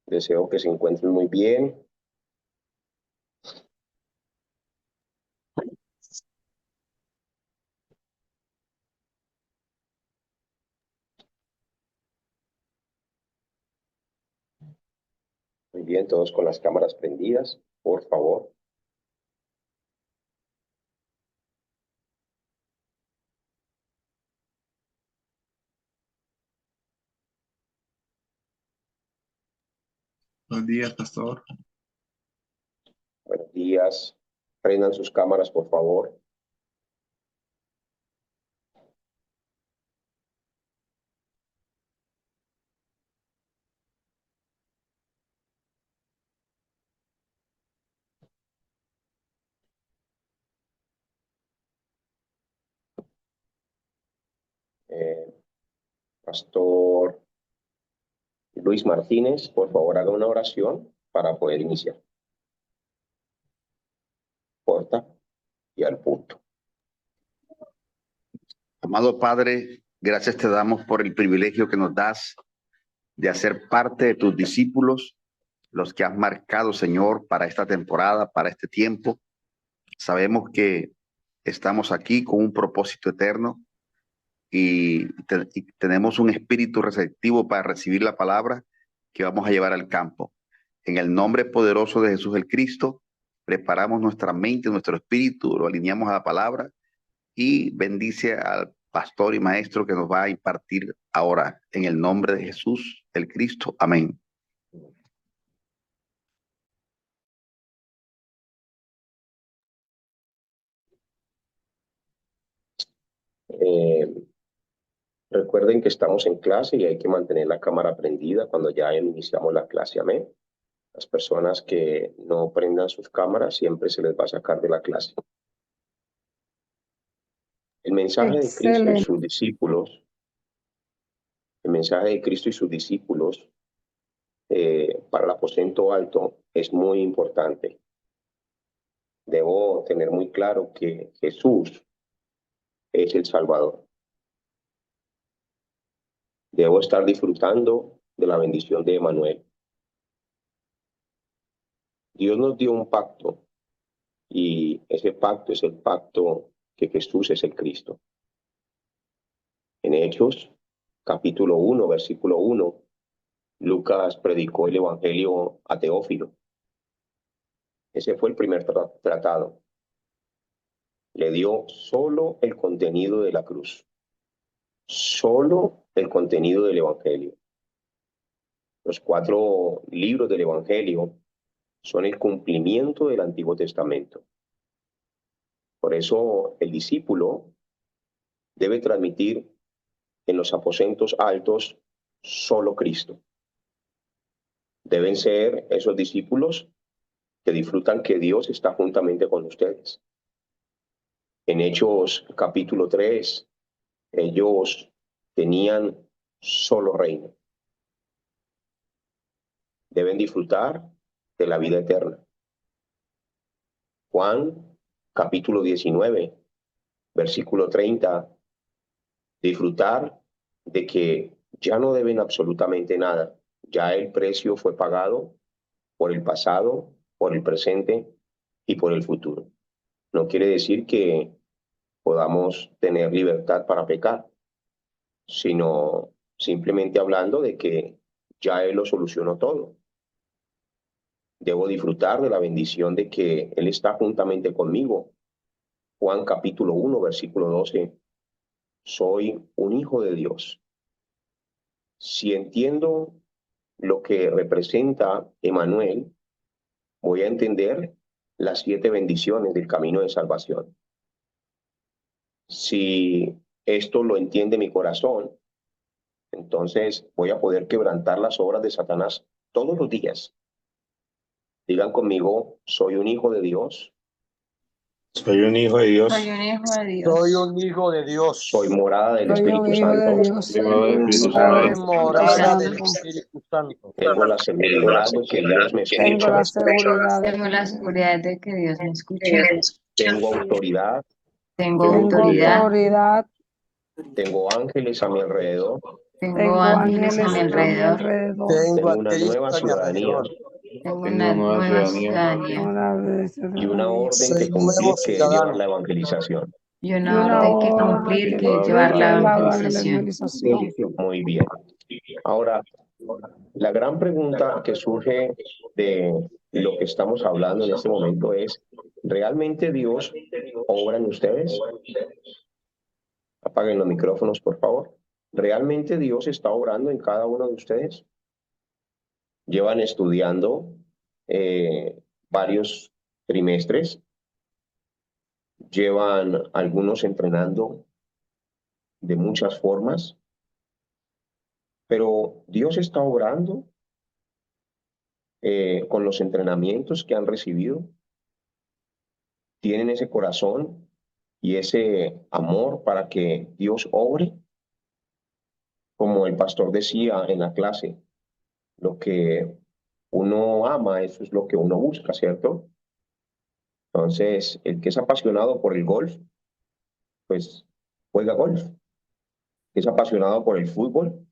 Deseo que se encuentren muy bien. Muy bien, todos con las cámaras prendidas, por favor. Buenos días, pastor. Buenos días. Prendan sus cámaras, por favor. Pastor Luis Martínez, por favor, haga una oración para poder iniciar. Corta y al punto. Amado Padre, gracias te damos por el privilegio que nos das de hacer parte de tus discípulos, los que has marcado, Señor, para esta temporada, para este tiempo. Sabemos que estamos aquí con un propósito eterno y tenemos un espíritu receptivo para recibir la palabra que vamos a llevar al campo. En el nombre poderoso de Jesús el Cristo, preparamos nuestra mente, nuestro espíritu, lo alineamos a la palabra y bendice al pastor y maestro que nos va a impartir ahora. En el nombre de Jesús el Cristo. Amén. Recuerden que estamos en clase y hay que mantener la cámara prendida cuando ya iniciamos la clase. Amén. Las personas que no prendan sus cámaras siempre se les va a sacar de la clase. El mensaje de Cristo y sus discípulos, el mensaje de Cristo y sus discípulos para el aposento alto es muy importante. Debo tener muy claro que Jesús es el Salvador. Debo estar disfrutando de la bendición de Emmanuel. Dios nos dio un pacto y ese pacto es el pacto que Jesús es el Cristo. En Hechos, capítulo 1, versículo 1, Lucas predicó el Evangelio a Teófilo. Ese fue el primer tratado. Le dio solo el contenido de la cruz, solo el contenido del Evangelio. Los 4 libros del Evangelio son el cumplimiento del Antiguo Testamento. Por eso el discípulo debe transmitir en los aposentos altos solo Cristo. Deben ser esos discípulos que disfrutan que Dios está juntamente con ustedes. En Hechos capítulo 3, ellos tenían solo reino. Deben disfrutar de la vida eterna. Juan capítulo 19, versículo 30, disfrutar de que ya no deben absolutamente nada. Ya el precio fue pagado por el pasado, por el presente y por el futuro. No quiere decir que podamos tener libertad para pecar, sino simplemente hablando de que ya Él lo solucionó todo. Debo disfrutar de la bendición de que Él está juntamente conmigo. Juan capítulo 1, versículo 12. Soy un hijo de Dios. Si entiendo lo que representa Emmanuel, voy a entender las 7 bendiciones del camino de salvación. Si esto lo entiende mi corazón, entonces voy a poder quebrantar las obras de Satanás todos los días. Digan conmigo, soy un hijo de Dios. Soy un hijo de Dios. Soy un hijo de Dios. Soy un hijo de Dios. Soy morada del Soy un Espíritu hijo de Santo. Dios. Hijo del Espíritu Soy Santo. morada del Santo. Espíritu Santo. Tengo la seguridad de que Dios me Tengo la escucha. seguridad Tengo la seguridad de que Dios me escucha. Tengo autoridad. Tengo Tengo autoridad. autoridad. Tengo ángeles a mi alrededor. Tengo ángeles a mi a mi alrededor. alrededor. Tengo Tengo a una Cristo nueva a mi ciudadanía alrededor. Tengo Tengo una nueva nueva ciudadanía. ciudadanía Una y una orden Soy que un cumplir, nuevo que es llevar ciudadano. la evangelización. y y una una orden que orden cumplir, que que es cumplir, llevar que la es la evangelización. evangelización. Muy bien. Ahora, la gran pregunta que surge de lo que estamos hablando en este momento es, ¿realmente Dios obra en ustedes? Apaguen los micrófonos, por favor. ¿Realmente Dios está obrando en cada uno de ustedes? Llevan estudiando varios trimestres, llevan algunos entrenando de muchas formas, pero Dios está obrando con los entrenamientos que han recibido. Tienen ese corazón y ese amor para que Dios obre. Como el pastor decía en la clase, lo que uno ama, eso es lo que uno busca, ¿cierto? Entonces, el que es apasionado por el golf, pues juega golf. El que es apasionado por el fútbol,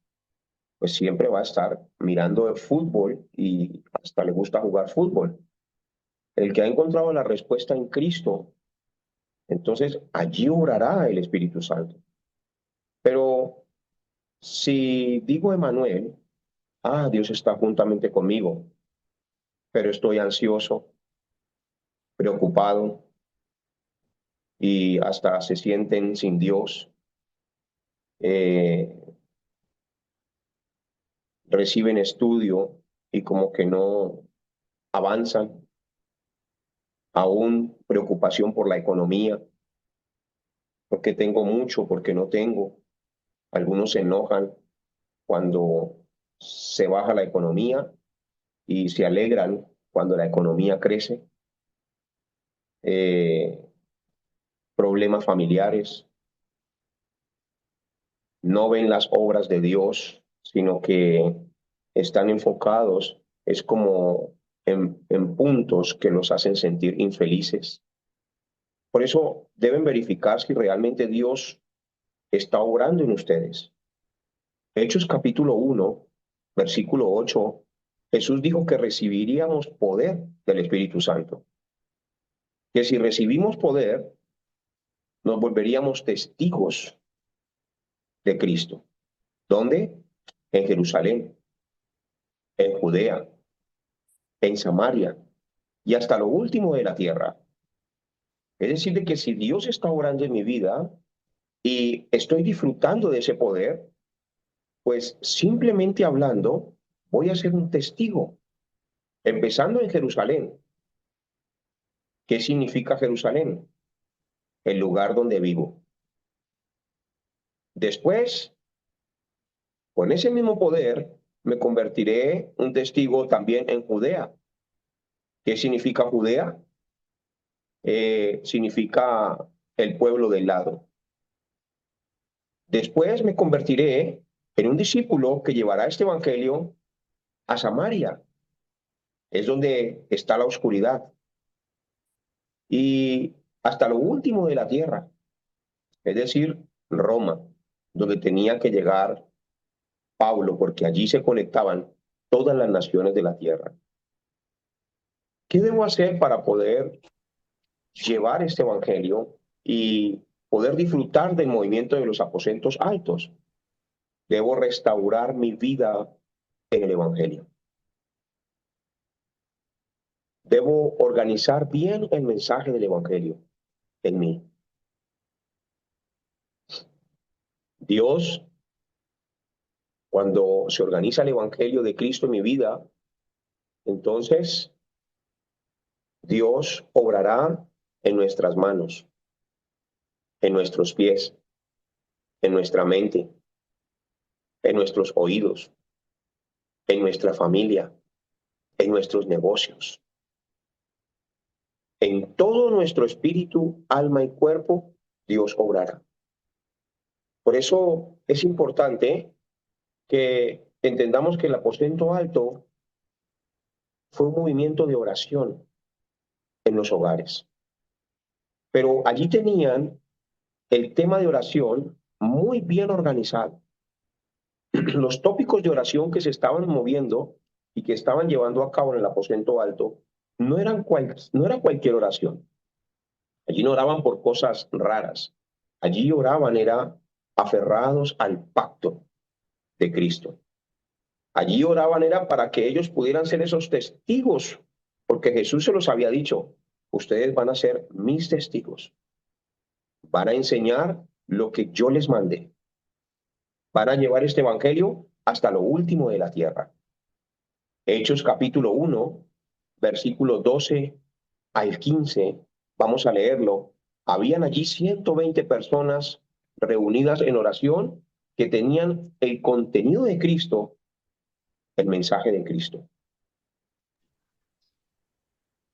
pues siempre va a estar mirando el fútbol y hasta le gusta jugar fútbol. El que ha encontrado la respuesta en Cristo, entonces allí obrará el Espíritu Santo. Pero si digo Emanuel, Dios está juntamente conmigo, pero estoy ansioso, preocupado y hasta se sienten sin Dios. Reciben estudio y como que no avanzan, aún preocupación por la economía, porque tengo mucho, porque no tengo. Algunos se enojan cuando se baja la economía y se alegran cuando la economía crece. Problemas familiares, no ven las obras de Dios, sino que están enfocados, es como en puntos que los hacen sentir infelices. Por eso deben verificar si realmente Dios está obrando en ustedes. Hechos capítulo 1, versículo 8, Jesús dijo que recibiríamos poder del Espíritu Santo. Que si recibimos poder, nos volveríamos testigos de Cristo. ¿Dónde? En Jerusalén, en Judea, en Samaria y hasta lo último de la tierra. Es decir, de que si Dios está obrando en mi vida y estoy disfrutando de ese poder, pues simplemente hablando, voy a ser un testigo, empezando en Jerusalén. ¿Qué significa Jerusalén? El lugar donde vivo. Después, con ese mismo poder, me convertiré un testigo también en Judea. ¿Qué significa Judea? Significa el pueblo del lado. Después me convertiré en un discípulo que llevará este evangelio a Samaria. Es donde está la oscuridad. Y hasta lo último de la tierra, es decir, Roma, donde tenía que llegar Pablo, porque allí se conectaban todas las naciones de la tierra. ¿Qué debo hacer para poder llevar este evangelio y poder disfrutar del movimiento de los aposentos altos? Debo restaurar mi vida en el evangelio. Debo organizar bien el mensaje del evangelio en mí. Dios, cuando se organiza el evangelio de Cristo en mi vida, entonces Dios obrará en nuestras manos, en nuestros pies, en nuestra mente, en nuestros oídos, en nuestra familia, en nuestros negocios. en todo nuestro espíritu, alma y cuerpo, Dios obrará. Por eso es importante que entendamos que el aposento alto fue un movimiento de oración en los hogares. Pero allí tenían el tema de oración muy bien organizado. Los tópicos de oración que se estaban moviendo y que estaban llevando a cabo en el aposento alto no era cualquier oración. Allí no oraban por cosas raras. Allí oraban era aferrados al pacto de Cristo. Allí oraban era para que ellos pudieran ser esos testigos, porque Jesús se los había dicho, ustedes van a ser mis testigos. Van a enseñar lo que yo les mandé. Van a llevar este evangelio hasta lo último de la tierra. Hechos capítulo 1, versículo 12 al 15, vamos a leerlo. Habían allí 120 personas reunidas en oración que tenían el contenido de Cristo, el mensaje de Cristo.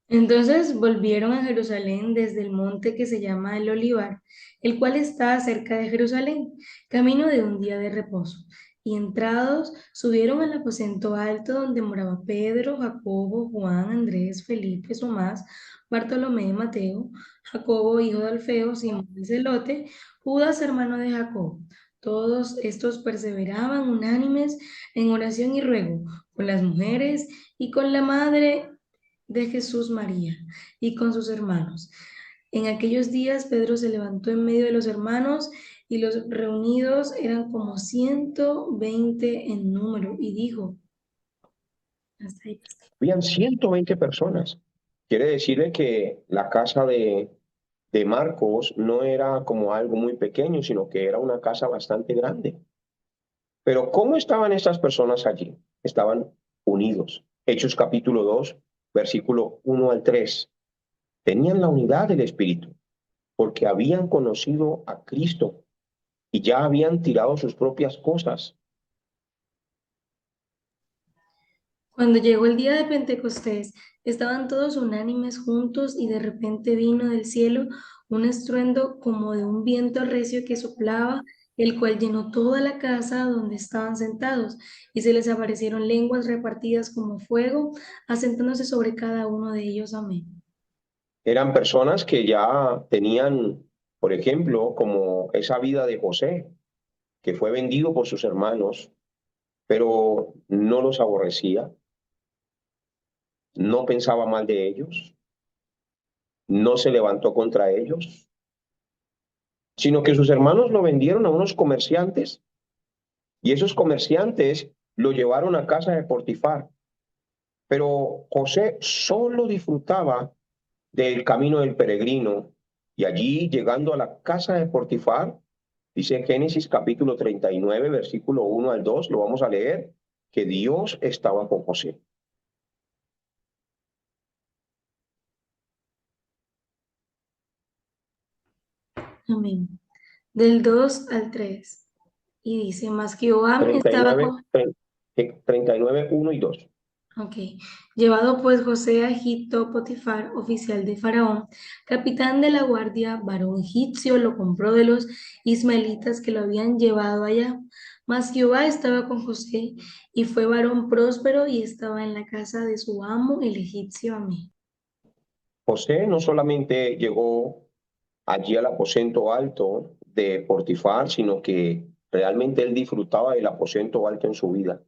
Entonces volvieron a Jerusalén desde el monte que se llama el Olivar, el cual está cerca de Jerusalén, camino de un día de reposo. Y entrados, subieron al aposento alto donde moraba Pedro, Jacobo, Juan, Andrés, Felipe, Tomás, Bartolomé, Mateo, Jacobo, hijo de Alfeo, Simón el Celote, Judas, hermano de Jacobo. Todos estos perseveraban unánimes en oración y ruego con las mujeres y con la madre de Jesús, María, y con sus hermanos. En aquellos días Pedro se levantó en medio de los hermanos y los reunidos eran como 120 en número y dijo, hasta ahí. Habían 120 personas. Quiere decirle que la casa de Marcos no era como algo muy pequeño, sino que era una casa bastante grande. Pero ¿cómo estaban estas personas allí? Estaban unidos. Hechos capítulo 2, versículo 1 al 3. Tenían la unidad del Espíritu, porque habían conocido a Cristo y ya habían tirado sus propias cosas. Cuando llegó el día de Pentecostés, estaban todos unánimes juntos y de repente vino del cielo un estruendo como de un viento recio que soplaba, el cual llenó toda la casa donde estaban sentados, y se les aparecieron lenguas repartidas como fuego, asentándose sobre cada uno de ellos. Amén. Eran personas que ya tenían, por ejemplo, como esa vida de José, que fue vendido por sus hermanos, pero no los aborrecía, no pensaba mal de ellos, no se levantó contra ellos, sino que sus hermanos lo vendieron a unos comerciantes y esos comerciantes lo llevaron a casa de Potifar. Pero José solo disfrutaba del camino del peregrino y allí, llegando a la casa de Potifar, dice Génesis capítulo 39, versículo 1 al 2, lo vamos a leer, que Dios estaba con José. Amén. Del 2 al 3. Y dice, más Jehová estaba con... 39, 1 y 2. Ok. Llevado pues José a Egipto, Potifar, oficial de Faraón, capitán de la guardia, varón egipcio, lo compró de los ismaelitas que lo habían llevado allá. Mas Jehová estaba con José y fue varón próspero y estaba en la casa de su amo, el egipcio. Amén. José no solamente llegó allí al aposento alto de Potifar, sino que realmente él disfrutaba del aposento alto en su vida,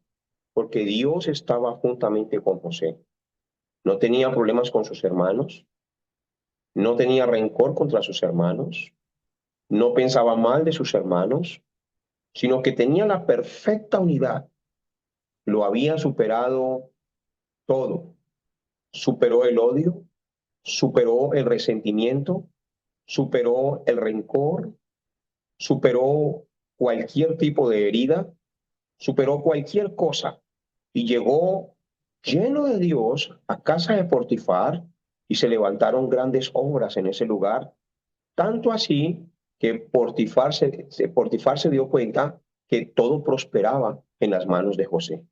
porque Dios estaba juntamente con José. No tenía problemas con sus hermanos, no tenía rencor contra sus hermanos, no pensaba mal de sus hermanos, sino que tenía la perfecta unidad. Lo había superado todo. Superó el odio, superó el resentimiento, superó el rencor, superó cualquier tipo de herida, superó cualquier cosa y llegó lleno de Dios a casa de Potifar y se levantaron grandes obras en ese lugar, tanto así que Potifar se dio cuenta que todo prosperaba en las manos de José.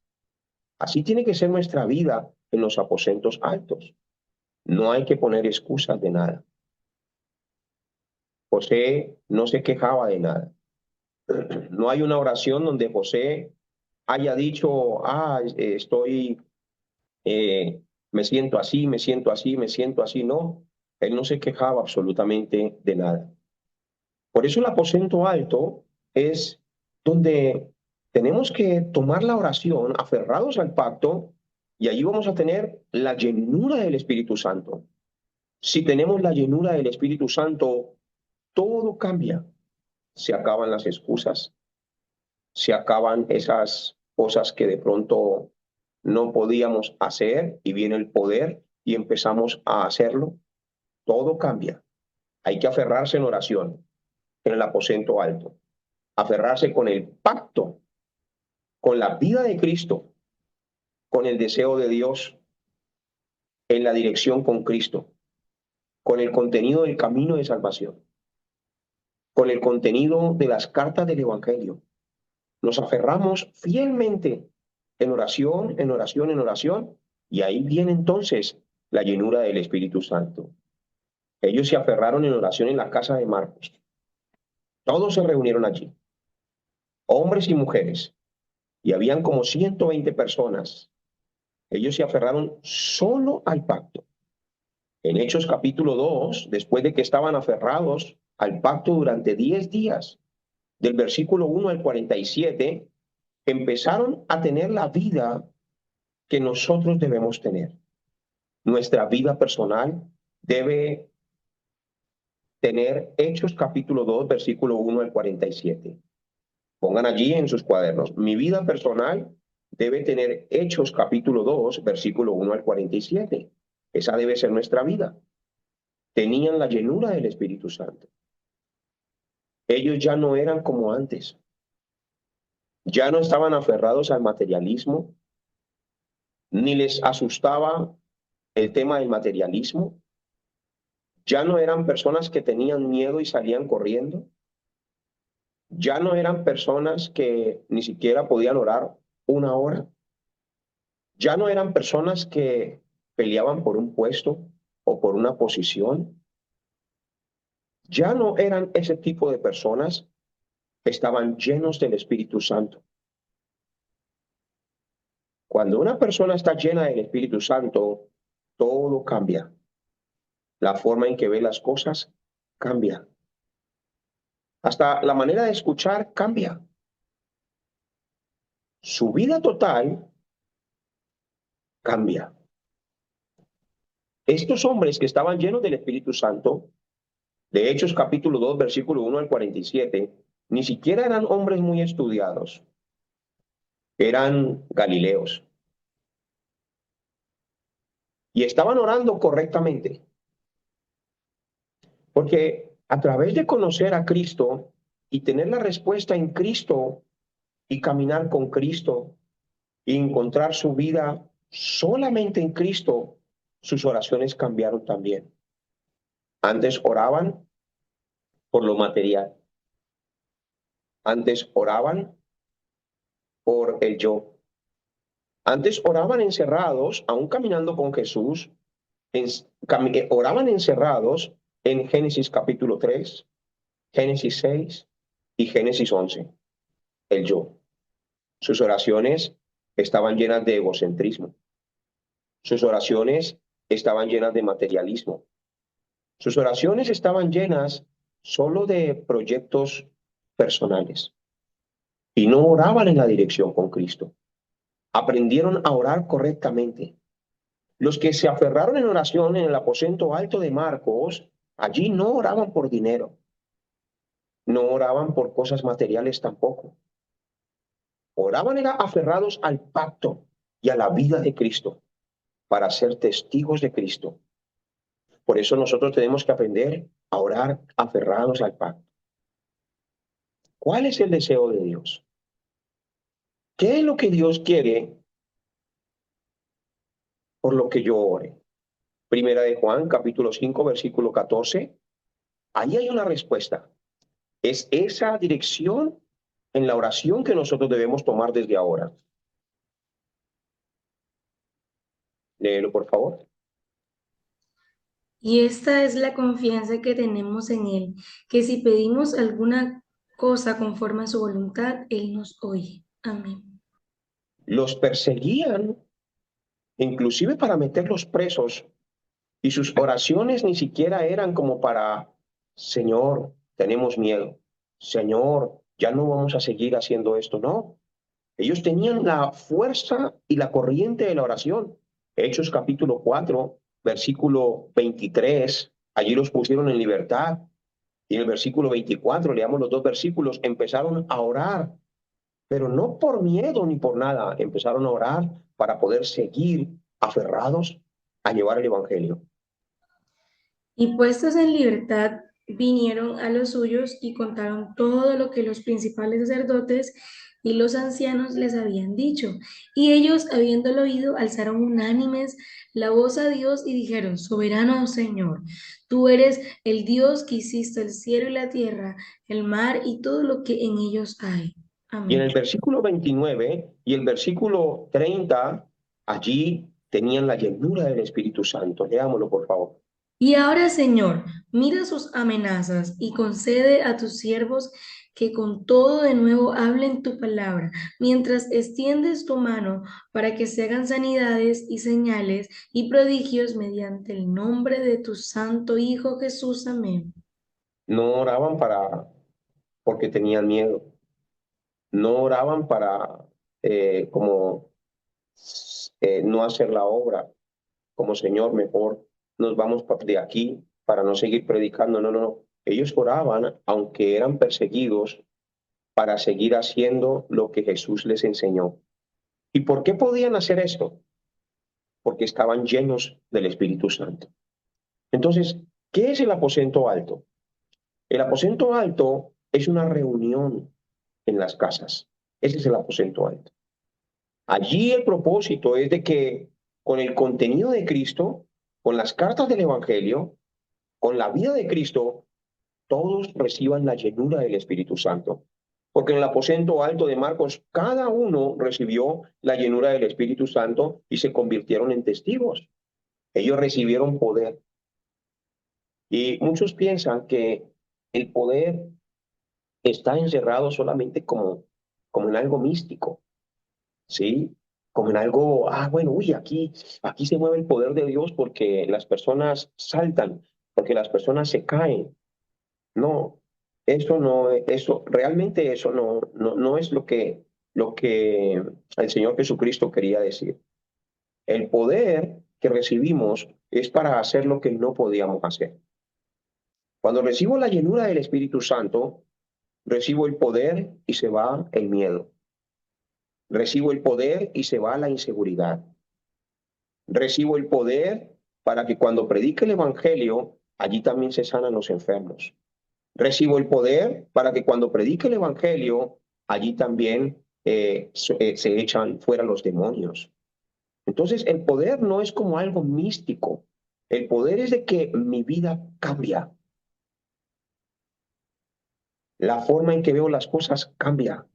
Así tiene que ser nuestra vida en los aposentos altos. No hay que poner excusas de nada. José no se quejaba de nada. No hay una oración donde José haya dicho, me siento así, me siento así, me siento así. No, él no se quejaba absolutamente de nada. Por eso el aposento alto es donde tenemos que tomar la oración aferrados al pacto y allí vamos a tener la llenura del Espíritu Santo. Si tenemos la llenura del Espíritu Santo, todo cambia. Se acaban las excusas, se acaban esas cosas que de pronto no podíamos hacer y viene el poder y empezamos a hacerlo. Todo cambia. Hay que aferrarse en oración, en el aposento alto. Aferrarse con el pacto, con la vida de Cristo, con el deseo de Dios, en la dirección con Cristo, con el contenido del camino de salvación, con el contenido de las cartas del Evangelio. Nos aferramos fielmente en oración, en oración, en oración, y ahí viene entonces la llenura del Espíritu Santo. Ellos se aferraron en oración en la casa de Marcos. Todos se reunieron allí, hombres y mujeres, y habían como 120 personas. Ellos se aferraron solo al pacto. En Hechos capítulo 2, después de que estaban aferrados al pacto durante 10 días, del versículo 1 al 47, empezaron a tener la vida que nosotros debemos tener. Nuestra vida personal debe tener Hechos capítulo 2, versículo 1 al 47. Pongan allí en sus cuadernos. Mi vida personal debe tener Hechos capítulo 2, versículo 1 al 47. Esa debe ser nuestra vida. Tenían la llenura del Espíritu Santo. Ellos ya no eran como antes. Ya no estaban aferrados al materialismo, ni les asustaba el tema del materialismo. Ya no eran personas que tenían miedo y salían corriendo. Ya no eran personas que ni siquiera podían orar una hora. Ya no eran personas que peleaban por un puesto o por una posición. Ya no eran ese tipo de personas. Estaban llenos del Espíritu Santo. Cuando una persona está llena del Espíritu Santo, todo cambia. La forma en que ve las cosas cambia. Hasta la manera de escuchar cambia. Su vida total cambia. Estos hombres que estaban llenos del Espíritu Santo, de Hechos capítulo 2, versículo 1 al 47, ni siquiera eran hombres muy estudiados. Eran galileos. Y estaban orando correctamente. Porque a través de conocer a Cristo y tener la respuesta en Cristo y caminar con Cristo y encontrar su vida solamente en Cristo, sus oraciones cambiaron también. Antes oraban por lo material. Antes oraban por el yo. Antes oraban encerrados, aún caminando con Jesús, oraban encerrados en Génesis capítulo 3, Génesis 6 y Génesis 11. El yo. Sus oraciones estaban llenas de egocentrismo. Sus oraciones estaban llenas de materialismo. Sus oraciones estaban llenas solo de proyectos personales. Y no oraban en la dirección con Cristo. Aprendieron a orar correctamente. Los que se aferraron en oración en el aposento alto de Marcos, allí no oraban por dinero. No oraban por cosas materiales tampoco. Oraban era aferrados al pacto y a la vida de Cristo para ser testigos de Cristo. Por eso nosotros tenemos que aprender a orar aferrados al pacto. ¿Cuál es el deseo de Dios? ¿Qué es lo que Dios quiere por lo que yo ore? Primera de Juan, capítulo 5, versículo 14. Ahí hay una respuesta. Es esa dirección en la oración que nosotros debemos tomar desde ahora. Léelo, por favor. Y esta es la confianza que tenemos en Él, que si pedimos alguna cosa conforme a su voluntad, Él nos oye. Amén. Los perseguían, inclusive para meterlos presos, y sus oraciones ni siquiera eran como para, Señor, tenemos miedo. Señor, ya no vamos a seguir haciendo esto. No, ellos tenían la fuerza y la corriente de la oración. Hechos capítulo 4, versículo 23, allí los pusieron en libertad. Y en el versículo 24, leamos los dos versículos, empezaron a orar, pero no por miedo ni por nada, empezaron a orar para poder seguir aferrados a llevar el evangelio. Y puestos en libertad, vinieron a los suyos y contaron todo lo que los principales sacerdotes y los ancianos les habían dicho. Y ellos, habiéndolo oído, alzaron unánimes la voz a Dios y dijeron: Soberano Señor, tú eres el Dios que hiciste el cielo y la tierra, el mar y todo lo que en ellos hay. Y en Amén. el versículo 29 y el versículo 30, allí tenían la llenura del Espíritu Santo. Leámoslo, por favor. Y ahora, Señor, mira sus amenazas y concede a tus siervos que con todo de nuevo hablen tu palabra, mientras extiendes tu mano para que se hagan sanidades y señales y prodigios mediante el nombre de tu Santo Hijo Jesús. Amén. No oraban porque tenían miedo. No oraban para como no hacer la obra, como Señor, mejor nos vamos de aquí para no seguir predicando. No, no, no. Ellos oraban, aunque eran perseguidos, para seguir haciendo lo que Jesús les enseñó. ¿Y por qué podían hacer esto? Porque estaban llenos del Espíritu Santo. Entonces, ¿qué es el aposento alto? El aposento alto es una reunión en las casas. Ese es el aposento alto. Allí el propósito es de que con el contenido de Cristo, con las cartas del Evangelio, con la vida de Cristo, todos reciban la llenura del Espíritu Santo. Porque en el aposento alto de Marcos, cada uno recibió la llenura del Espíritu Santo y se convirtieron en testigos. Ellos recibieron poder. Y muchos piensan que el poder está encerrado solamente como en algo místico, ¿sí? Como en algo, bueno, uy, aquí se mueve el poder de Dios porque las personas saltan, porque las personas se caen. No, realmente eso no es lo que el Señor Jesucristo quería decir. El poder que recibimos es para hacer lo que no podíamos hacer. Cuando recibo la llenura del Espíritu Santo, recibo el poder y se va el miedo. Recibo el poder y se va la inseguridad. Recibo el poder para que cuando predique el Evangelio, allí también se sanan los enfermos. Recibo el poder para que cuando predique el Evangelio, allí también se echan fuera los demonios. Entonces, el poder no es como algo místico. El poder es de que mi vida cambia. La forma en que veo las cosas cambia.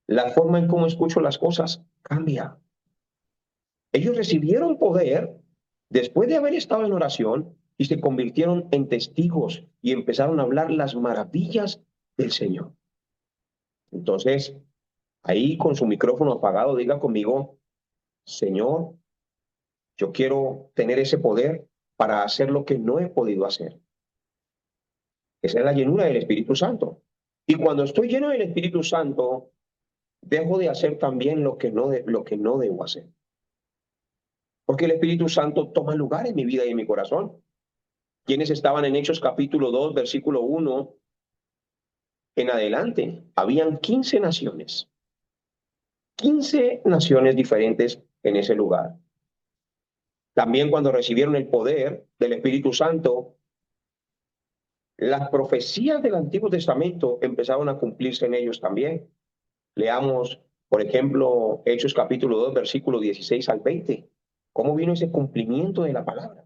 La forma en cómo escucho las cosas cambia. Ellos recibieron poder después de haber estado en oración y se convirtieron en testigos y empezaron a hablar las maravillas del Señor. Entonces, ahí con su micrófono apagado, diga conmigo: Señor, yo quiero tener ese poder para hacer lo que no he podido hacer. Esa es la llenura del Espíritu Santo. Y cuando estoy lleno del Espíritu Santo, dejo de hacer también lo que no debo hacer. Porque el Espíritu Santo toma lugar en mi vida y en mi corazón. Quienes estaban en Hechos capítulo 2, versículo 1 en adelante, habían 15 naciones. 15 naciones diferentes en ese lugar. También cuando recibieron el poder del Espíritu Santo, las profecías del Antiguo Testamento empezaron a cumplirse en ellos también. Leamos, por ejemplo, Hechos capítulo 2, versículo 16 al 20. ¿Cómo vino ese cumplimiento de la palabra?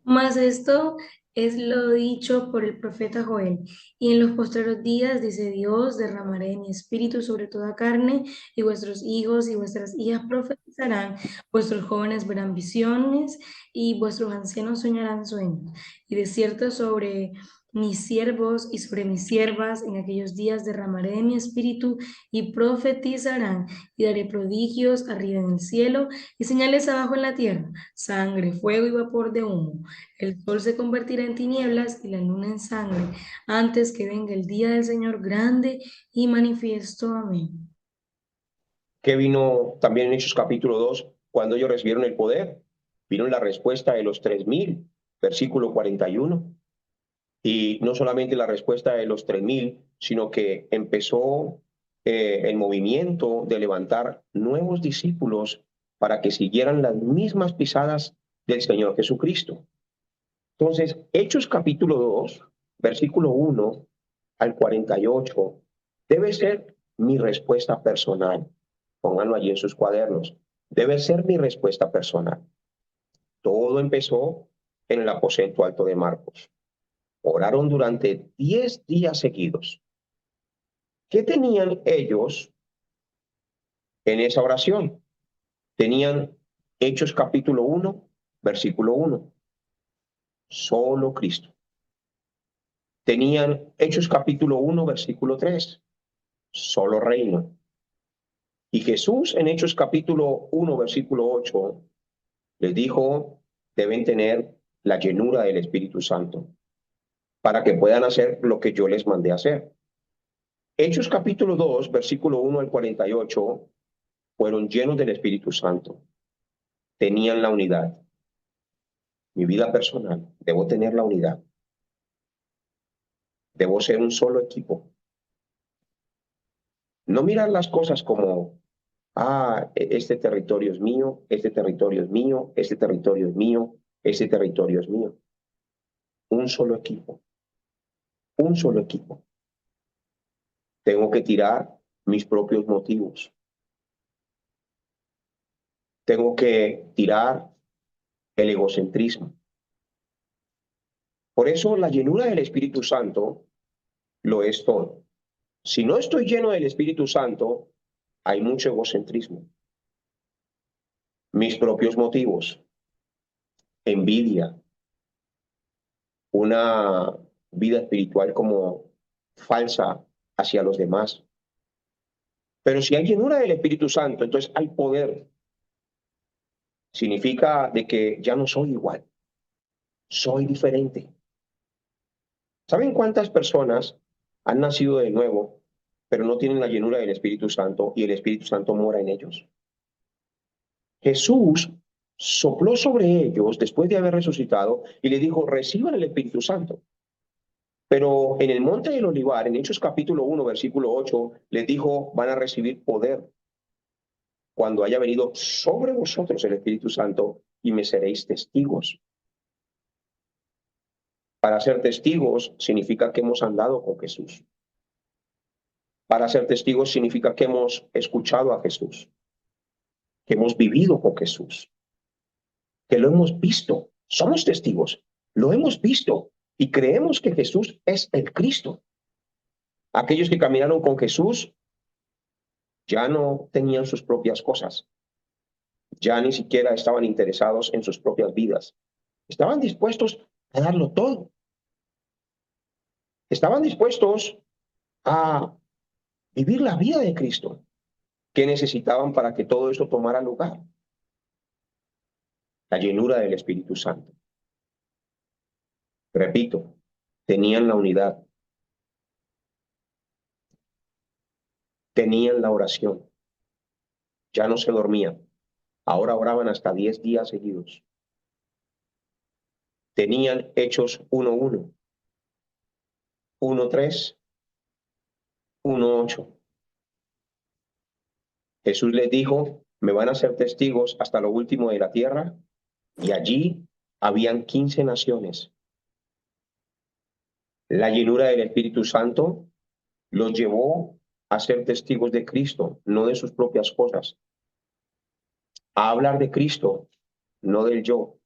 Mas esto Es lo dicho por el profeta Joel. Y en los postreros días, dice Dios, derramaré de mi espíritu sobre toda carne, y vuestros hijos y vuestras hijas profetizarán, vuestros jóvenes verán visiones, y vuestros ancianos soñarán sueños. Y de cierto sobre mis siervos y sobre mis siervas en aquellos días derramaré de mi espíritu y profetizarán, y daré prodigios arriba en el cielo y señales abajo en la tierra, sangre, fuego y vapor de humo. El sol se convertirá en tinieblas y la luna en sangre, antes que venga el día del Señor grande y manifiesto. Amén. ¿Qué vino también en Hechos capítulo 2? Cuando ellos recibieron el poder, vino la respuesta de los 3.000, versículo 41. Y no solamente la respuesta de los 3.000, sino que empezó el movimiento de levantar nuevos discípulos para que siguieran las mismas pisadas del Señor Jesucristo. Entonces, Hechos capítulo 2, versículo 1 al 48, debe ser mi respuesta personal. Pónganlo allí en sus cuadernos. Debe ser mi respuesta personal. Todo empezó en el aposento alto de Marcos. Oraron durante 10 días seguidos. ¿Qué tenían ellos en esa oración? Tenían Hechos capítulo 1, versículo 1. Solo Cristo. Tenían Hechos capítulo 1, versículo 3. Solo reino. Y Jesús en Hechos capítulo 1, versículo 8, les dijo, deben tener la llenura del Espíritu Santo para que puedan hacer lo que yo les mandé hacer. Hechos capítulo 2, versículo 1 al 48, fueron llenos del Espíritu Santo. Tenían la unidad. Mi vida personal, debo tener la unidad. Debo ser un solo equipo. No mirar las cosas como, este territorio es mío, este territorio es mío, este territorio es mío, este territorio es mío. Un solo equipo. Un solo equipo. Tengo que tirar mis propios motivos. Tengo que tirar el egocentrismo. Por eso la llenura del Espíritu Santo lo es todo. Si no estoy lleno del Espíritu Santo, hay mucho egocentrismo. Mis propios motivos, envidia, una vida espiritual como falsa hacia los demás. Pero si hay llenura del Espíritu Santo, entonces hay poder. Significa de que ya no soy igual, soy diferente. ¿Saben cuántas personas han nacido de nuevo, pero no tienen la llenura del Espíritu Santo y el Espíritu Santo mora en ellos? Jesús sopló sobre ellos después de haber resucitado y les dijo, reciban el Espíritu Santo. Pero en el monte del Olivar, en Hechos capítulo 1, versículo 8, les dijo, van a recibir poder cuando haya venido sobre vosotros el Espíritu Santo y me seréis testigos. Para ser testigos significa que hemos andado con Jesús. Para ser testigos significa que hemos escuchado a Jesús, que hemos vivido con Jesús, que lo hemos visto. Somos testigos, lo hemos visto y creemos que Jesús es el Cristo. Aquellos que caminaron con Jesús ya no tenían sus propias cosas, ya ni siquiera estaban interesados en sus propias vidas. Estaban dispuestos a darlo todo. Estaban dispuestos a vivir la vida de Cristo. ¿Qué necesitaban para que todo esto tomara lugar? La llenura del Espíritu Santo. Repito, tenían la unidad, tenían la oración, ya no se dormían, ahora oraban hasta 10 días seguidos. Tenían Hechos 1:1, 1:3, 1:8. Jesús les dijo, me van a ser testigos hasta lo último de la tierra, y allí habían 15 naciones. La llenura del Espíritu Santo los llevó a ser testigos de Cristo, no de sus propias cosas. A hablar de Cristo, no del yo.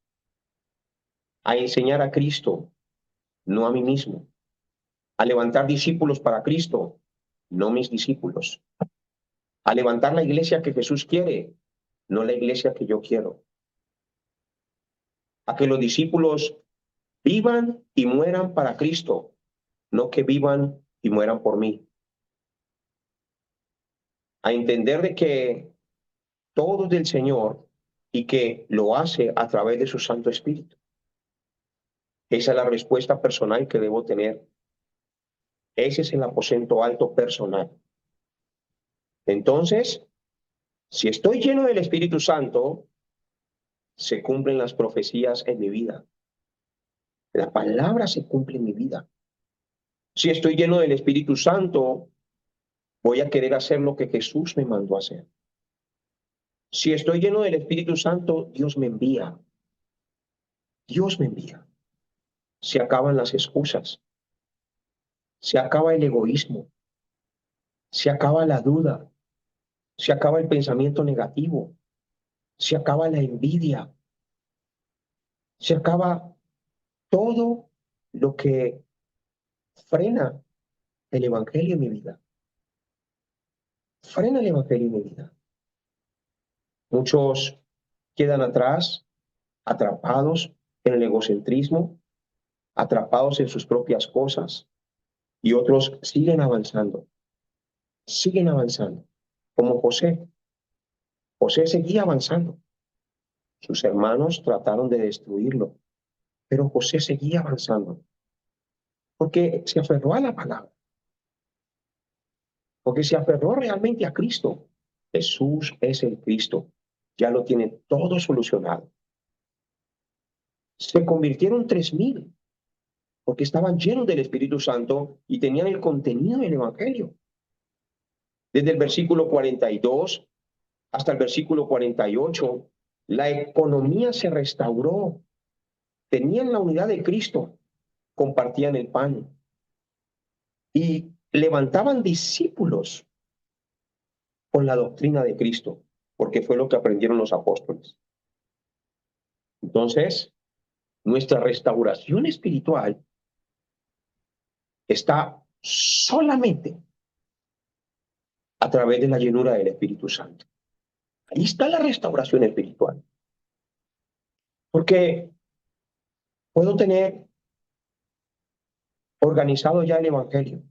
A enseñar a Cristo, no a mí mismo. A levantar discípulos para Cristo, no mis discípulos. A levantar la iglesia que Jesús quiere, no la iglesia que yo quiero. A que los discípulos vivan y mueran para Cristo, no que vivan y mueran por mí. A entender de que todo es del Señor y que lo hace a través de su Santo Espíritu. Esa es la respuesta personal que debo tener. Ese es el aposento alto personal. Entonces, si estoy lleno del Espíritu Santo, se cumplen las profecías en mi vida. La palabra se cumple en mi vida. Si estoy lleno del Espíritu Santo, voy a querer hacer lo que Jesús me mandó a hacer. Si estoy lleno del Espíritu Santo, Dios me envía. Dios me envía. Se acaban las excusas. Se acaba el egoísmo. Se acaba la duda. Se acaba el pensamiento negativo. Se acaba la envidia. Se acaba todo lo que frena el Evangelio en mi vida. Frena el Evangelio en mi vida. Muchos quedan atrás, atrapados en el egocentrismo, atrapados en sus propias cosas, y otros siguen avanzando, como José. José seguía avanzando. Sus hermanos trataron de destruirlo, pero José seguía avanzando, porque se aferró a la palabra, porque se aferró realmente a Cristo. Jesús es el Cristo, ya lo tiene todo solucionado. Se convirtieron 3,000, porque estaban llenos del Espíritu Santo y tenían el contenido del Evangelio. Desde el versículo 42 hasta el versículo 48, la economía se restauró. Tenían la unidad de Cristo, compartían el pan y levantaban discípulos con la doctrina de Cristo, porque fue lo que aprendieron los apóstoles. Entonces, nuestra restauración espiritual está solamente a través de la llenura del Espíritu Santo. Ahí está la restauración espiritual. Porque puedo tener organizado ya el Evangelio,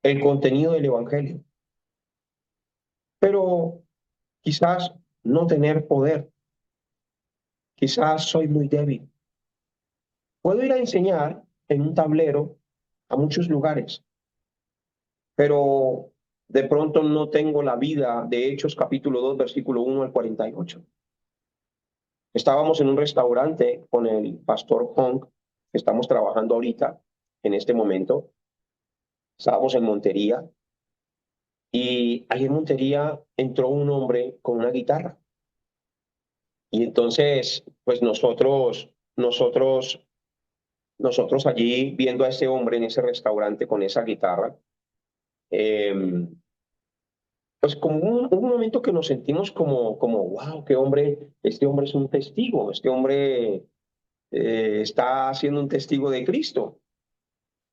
el contenido del Evangelio, pero quizás no tener poder. Quizás soy muy débil. Puedo ir a enseñar en un tablero a muchos lugares, pero de pronto no tengo la vida de Hechos capítulo 2, versículo 1 al 48. Estábamos en un restaurante con el pastor Hong, que estamos trabajando ahorita, en este momento. Estábamos en Montería, y ahí en Montería entró un hombre con una guitarra. Y entonces, pues nosotros allí viendo a ese hombre en ese restaurante con esa guitarra, pues como un momento que nos sentimos como, wow, qué hombre, este hombre es un testigo, este hombre está siendo un testigo de Cristo.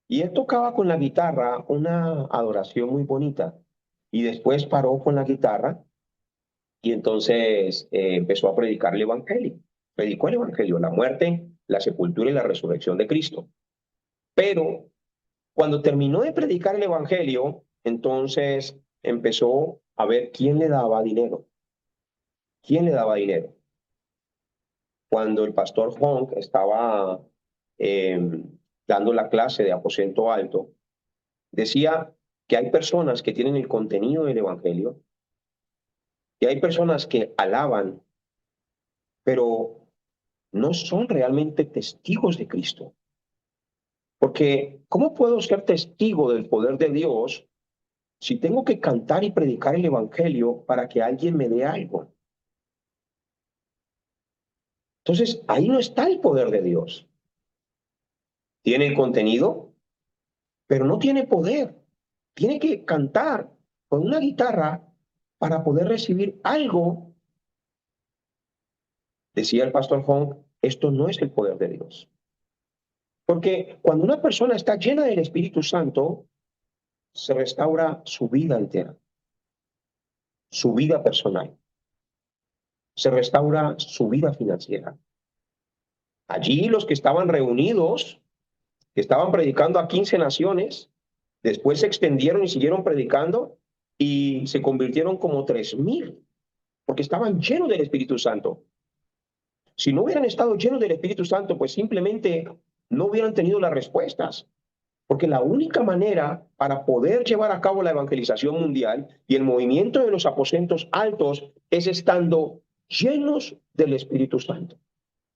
Y él tocaba con la guitarra una adoración muy bonita. Y después paró con la guitarra y entonces empezó a predicar el Evangelio. Predicó el Evangelio, la muerte, la sepultura y la resurrección de Cristo. Pero cuando terminó de predicar el Evangelio, entonces empezó a ver quién le daba dinero. ¿Quién le daba dinero? Cuando el pastor Hong estaba dando la clase de aposento alto, decía que hay personas que tienen el contenido del Evangelio y hay personas que alaban, pero no son realmente testigos de Cristo. Porque, ¿cómo puedo ser testigo del poder de Dios si tengo que cantar y predicar el Evangelio para que alguien me dé algo? Entonces, ahí no está el poder de Dios. Tiene el contenido, pero no tiene poder. Tiene que cantar con una guitarra para poder recibir algo. Decía el pastor Hong, esto no es el poder de Dios. Porque cuando una persona está llena del Espíritu Santo, se restaura su vida entera, su vida personal, se restaura su vida financiera. Allí los que estaban reunidos, que estaban predicando a 15 naciones, después se extendieron y siguieron predicando y se convirtieron como 3,000, porque estaban llenos del Espíritu Santo. Si no hubieran estado llenos del Espíritu Santo, pues simplemente no hubieran tenido las respuestas. Porque la única manera para poder llevar a cabo la evangelización mundial y el movimiento de los aposentos altos es estando llenos del Espíritu Santo.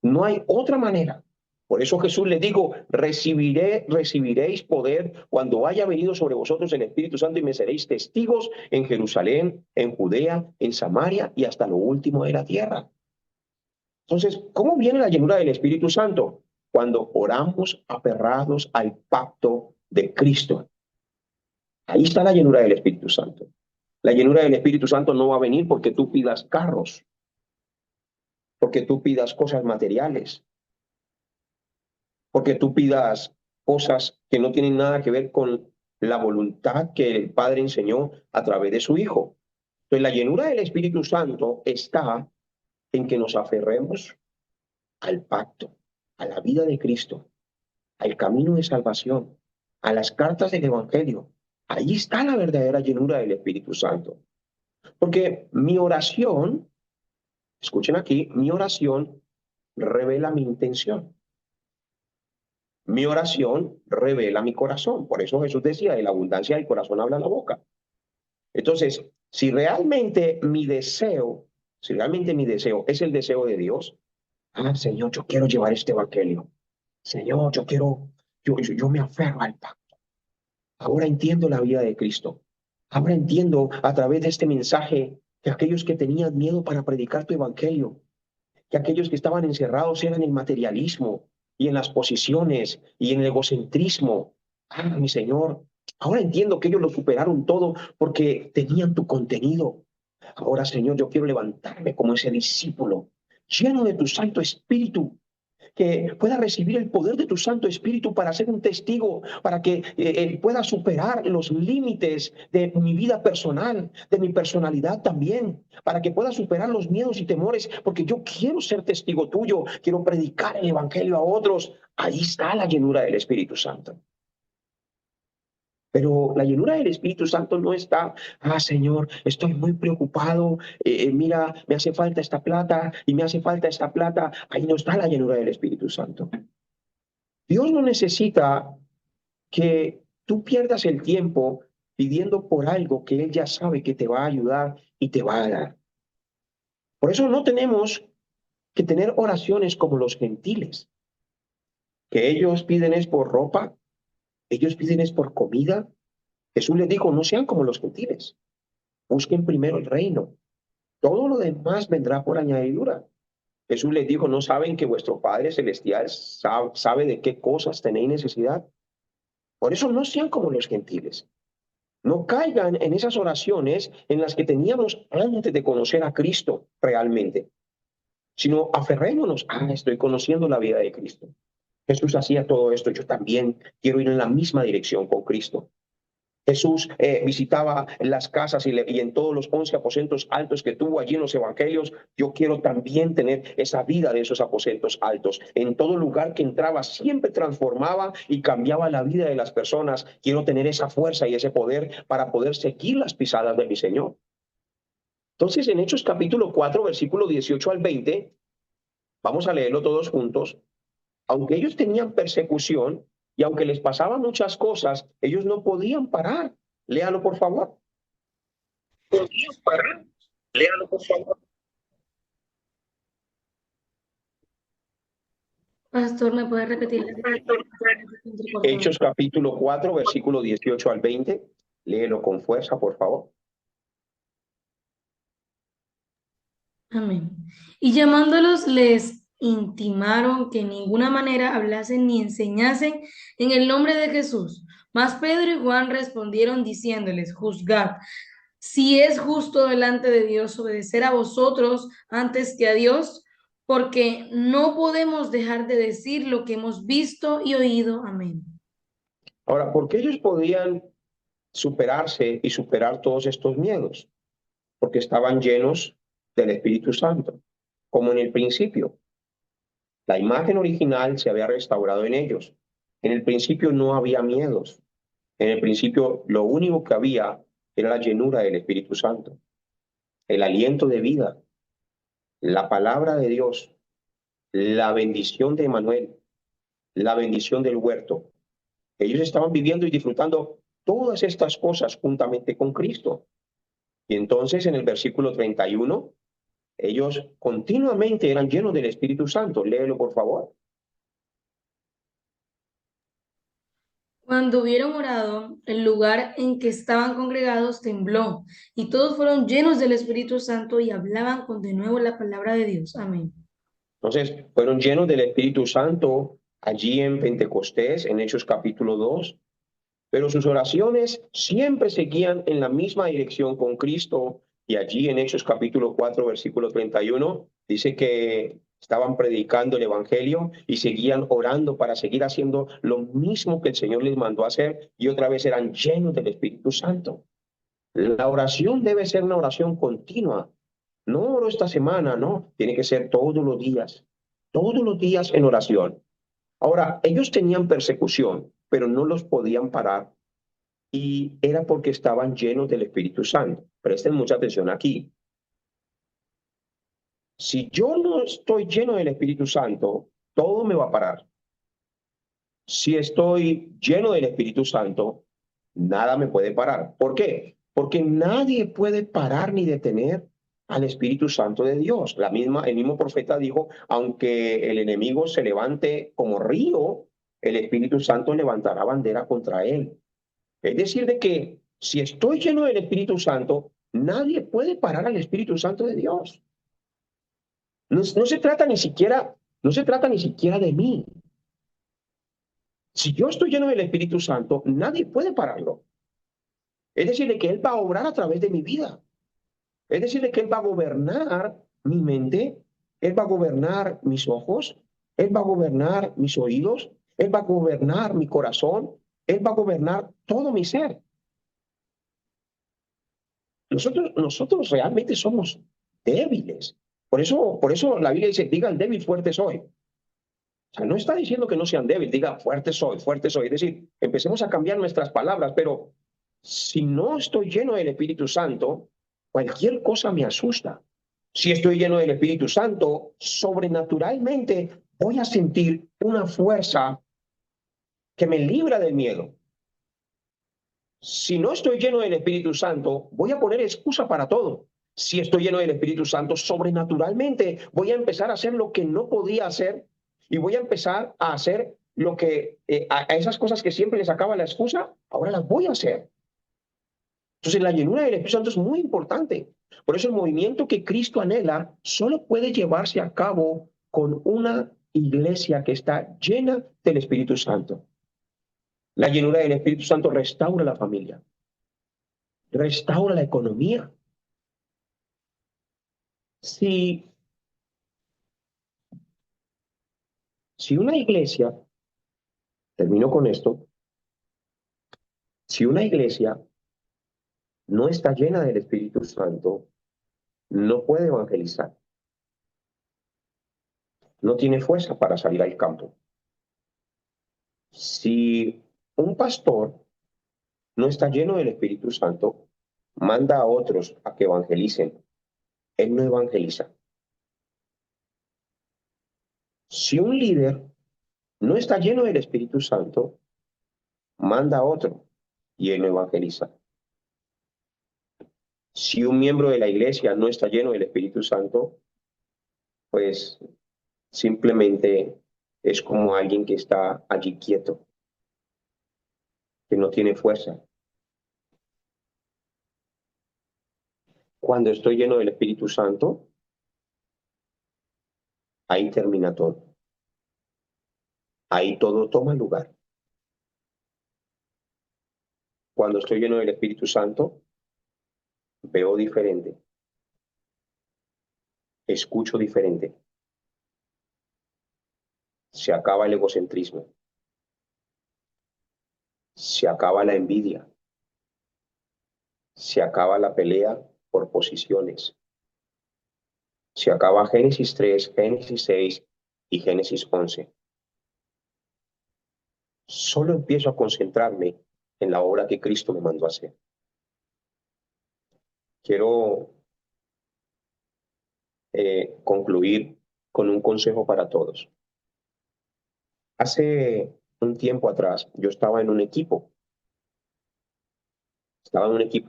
No hay otra manera. Por eso Jesús les dijo, recibiréis poder cuando haya venido sobre vosotros el Espíritu Santo y me seréis testigos en Jerusalén, en Judea, en Samaria y hasta lo último de la tierra. Entonces, ¿cómo viene la llenura del Espíritu Santo? Cuando oramos aferrados al pacto de Cristo. Ahí está la llenura del Espíritu Santo. La llenura del Espíritu Santo no va a venir porque tú pidas carros, porque tú pidas cosas materiales, porque tú pidas cosas que no tienen nada que ver con la voluntad que el Padre enseñó a través de su Hijo. Entonces, la llenura del Espíritu Santo está en que nos aferremos al pacto, a la vida de Cristo, al camino de salvación, a las cartas del Evangelio. Ahí está la verdadera llenura del Espíritu Santo. Porque mi oración, escuchen aquí, mi oración revela mi intención. Mi oración revela mi corazón. Por eso Jesús decía, de la abundancia del corazón habla la boca. Entonces, si realmente mi deseo es el deseo de Dios, Señor, yo quiero llevar este evangelio. Señor, yo me aferro al pacto. Ahora entiendo la vida de Cristo. Ahora entiendo a través de este mensaje que aquellos que tenían miedo para predicar tu evangelio, que aquellos que estaban encerrados eran en el materialismo y en las posiciones y en el egocentrismo. Mi Señor, ahora entiendo que ellos lo superaron todo porque tenían tu contenido. Ahora, Señor, yo quiero levantarme como ese discípulo, lleno de tu Santo Espíritu, que pueda recibir el poder de tu Santo Espíritu para ser un testigo, para que pueda superar los límites de mi vida personal, de mi personalidad también, para que pueda superar los miedos y temores, porque yo quiero ser testigo tuyo, quiero predicar el Evangelio a otros. Ahí está la llenura del Espíritu Santo. Pero la llenura del Espíritu Santo no está, Señor, estoy muy preocupado, mira, me hace falta esta plata y me hace falta esta plata. Ahí no está la llenura del Espíritu Santo. Dios no necesita que tú pierdas el tiempo pidiendo por algo que Él ya sabe que te va a ayudar y te va a dar. Por eso no tenemos que tener oraciones como los gentiles, que ellos piden es por ropa, ellos piden es por comida. Jesús les dijo, no sean como los gentiles. Busquen primero el reino. Todo lo demás vendrá por añadidura. Jesús les dijo, ¿no saben que vuestro Padre Celestial sabe de qué cosas tenéis necesidad? Por eso no sean como los gentiles. No caigan en esas oraciones en las que teníamos antes de conocer a Cristo realmente, sino aferrémonos, estoy conociendo la vida de Cristo. Jesús hacía todo esto, yo también quiero ir en la misma dirección con Cristo. Jesús visitaba las casas y en todos los 11 aposentos altos que tuvo allí en los evangelios, yo quiero también tener esa vida de esos aposentos altos. En todo lugar que entraba siempre transformaba y cambiaba la vida de las personas. Quiero tener esa fuerza y ese poder para poder seguir las pisadas de mi Señor. Entonces, en Hechos capítulo 4, versículo 18 al 20, vamos a leerlo todos juntos. Aunque ellos tenían persecución y aunque les pasaban muchas cosas, ellos no podían parar. Léalo, por favor. Podían parar. Léalo, por favor. Pastor, ¿me puede repetir? Hechos capítulo 4, versículo 18 al 20. Léelo con fuerza, por favor. Amén. Y llamándolos les intimaron que en ninguna manera hablasen ni enseñasen en el nombre de Jesús. Mas Pedro y Juan respondieron diciéndoles, juzgad, si es justo delante de Dios obedecer a vosotros antes que a Dios, porque no podemos dejar de decir lo que hemos visto y oído. Amén. Ahora, ¿por qué ellos podían superarse y superar todos estos miedos? Porque estaban llenos del Espíritu Santo, como en el principio. La imagen original se había restaurado en ellos. En el principio no había miedos. En el principio lo único que había era la llenura del Espíritu Santo, el aliento de vida, la palabra de Dios, la bendición de Emmanuel, la bendición del huerto. Ellos estaban viviendo y disfrutando todas estas cosas juntamente con Cristo. Y entonces en el versículo 31, ellos continuamente eran llenos del Espíritu Santo. Léelo, por favor. Cuando hubieron orado, el lugar en que estaban congregados tembló, y todos fueron llenos del Espíritu Santo y hablaban con de nuevo la palabra de Dios. Amén. Entonces, fueron llenos del Espíritu Santo allí en Pentecostés, en Hechos capítulo 2, pero sus oraciones siempre seguían en la misma dirección con Cristo. Y allí en Hechos capítulo 4, versículo 31, dice que estaban predicando el Evangelio y seguían orando para seguir haciendo lo mismo que el Señor les mandó a hacer, y otra vez eran llenos del Espíritu Santo. La oración debe ser una oración continua. No oro esta semana, no. Tiene que ser todos los días en oración. Ahora, ellos tenían persecución, pero no los podían parar, y era porque estaban llenos del Espíritu Santo. Presten mucha atención aquí. Si yo no estoy lleno del Espíritu Santo, todo me va a parar. Si estoy lleno del Espíritu Santo, nada me puede parar. ¿Por qué? Porque nadie puede parar ni detener al Espíritu Santo de Dios. El mismo profeta dijo, aunque el enemigo se levante como río, el Espíritu Santo levantará bandera contra él. Es decir, de que si estoy lleno del Espíritu Santo, nadie puede parar al Espíritu Santo de Dios. No se trata ni siquiera de mí. Si yo estoy lleno del Espíritu Santo, nadie puede pararlo. Es decir, de que Él va a obrar a través de mi vida. Es decir, de que Él va a gobernar mi mente, Él va a gobernar mis ojos, Él va a gobernar mis oídos, Él va a gobernar mi corazón, Él va a gobernar todo mi ser. Nosotros realmente somos débiles. Por eso la Biblia dice, diga el débil, fuerte soy. O sea, no está diciendo que no sean débiles, diga fuerte soy, fuerte soy. Es decir, empecemos a cambiar nuestras palabras, pero si no estoy lleno del Espíritu Santo, cualquier cosa me asusta. Si estoy lleno del Espíritu Santo, sobrenaturalmente voy a sentir una fuerza que me libra del miedo. Si no estoy lleno del Espíritu Santo, voy a poner excusa para todo. Si estoy lleno del Espíritu Santo, sobrenaturalmente voy a empezar a hacer lo que no podía hacer, y voy a empezar a hacer lo que, a esas cosas que siempre les sacaba la excusa, ahora las voy a hacer. Entonces, la llenura del Espíritu Santo es muy importante. Por eso el movimiento que Cristo anhela solo puede llevarse a cabo con una iglesia que está llena del Espíritu Santo. La llenura del Espíritu Santo restaura la familia, restaura la economía. Si una iglesia, termino con esto, si una iglesia no está llena del Espíritu Santo, no puede evangelizar. No tiene fuerza para salir al campo. Si un pastor no está lleno del Espíritu Santo, manda a otros a que evangelicen. Él no evangeliza. Si un líder no está lleno del Espíritu Santo, manda a otro y él no evangeliza. Si un miembro de la iglesia no está lleno del Espíritu Santo, pues simplemente es como alguien que está allí quieto, que no tiene fuerza. Cuando estoy lleno del Espíritu Santo, ahí termina todo. Ahí todo toma lugar. Cuando estoy lleno del Espíritu Santo, veo diferente, escucho diferente, se acaba el egocentrismo, se acaba la envidia, se acaba la pelea por posiciones, se acaba Génesis 3, Génesis 6 y Génesis 11. Solo empiezo a concentrarme en la obra que Cristo me mandó a hacer. Quiero concluir con un consejo para todos. Hace un tiempo atrás yo estaba en un equipo